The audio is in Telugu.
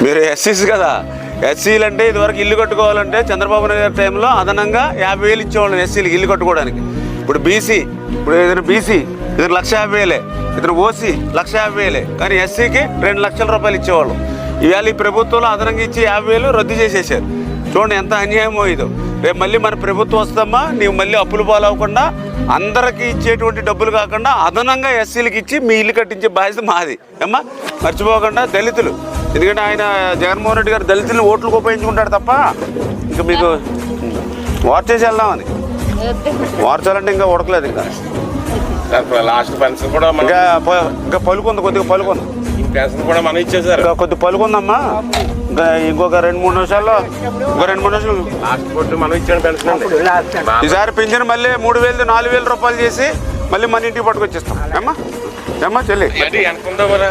మీరు ఎస్సీస్ కదా, ఎస్సీలు అంటే ఇదివరకు ఇల్లు కట్టుకోవాలంటే చంద్రబాబు నాయుడు గారి టైంలో అదనంగా 50,000 ఇచ్చేవాళ్ళం ఎస్సీలకి ఇల్లు కట్టుకోవడానికి. ఇప్పుడు బీసీ, ఇప్పుడు ఏదైనా బీసీ ఇతను 1,50,000, ఇతను ఓసీ 1,50,000, కానీ ఎస్సీకి 2 లక్షల రూపాయలు ఇచ్చేవాళ్ళం. ఇవాళ ఈ ప్రభుత్వంలో అదనంగా ఇచ్చి 50,000 రద్దు చేసేసారు. చూడండి ఎంత అన్యాయమో ఇదో. రేపు మళ్ళీ మన ప్రభుత్వం వస్తామా, నీవు మళ్ళీ అప్పులు పాలవకుండా అందరికీ ఇచ్చేటువంటి డబ్బులు కాకుండా అదనంగా ఎస్సీలకి ఇచ్చి మీ ఇల్లు కట్టించే బాధ్యత మాది. అమ్మా మర్చిపోకుండా దళితులు, ఎందుకంటే ఆయన జగన్మోహన్ రెడ్డి గారు దళితులను ఓట్లకు ఉపయోగించుకుంటాడు తప్ప ఇంకా మీకు వార్ చేసి వెళ్దామని. వార్చాలంటే ఇంకా ఉడకలేదు. ఇంకా లాస్ట్ పెన్షన్ కూడా ఇంకా పలుకుంది, కొద్దిగా పలుకుంది. పెన్షన్ కూడా మనం ఇచ్చేసారు. ఇంకా కొద్దిగా పలుకుందమ్మా. ఇంకా ఇంకొక 2-3 నిమిషాల్లో, ఇంకో 2-3 నిమిషాలు లాస్ట్ కొట్టు మనం ఇచ్చిన పెన్షన్ అండి. ఈసారి పింఛన్ మళ్ళీ 3,000 4,000 రూపాయలు చేసి మళ్ళీ మన ఇంటికి పట్టుకొచ్చేస్తాం. ఏమ్మా చెల్లి ఎంత ఉందో మరి.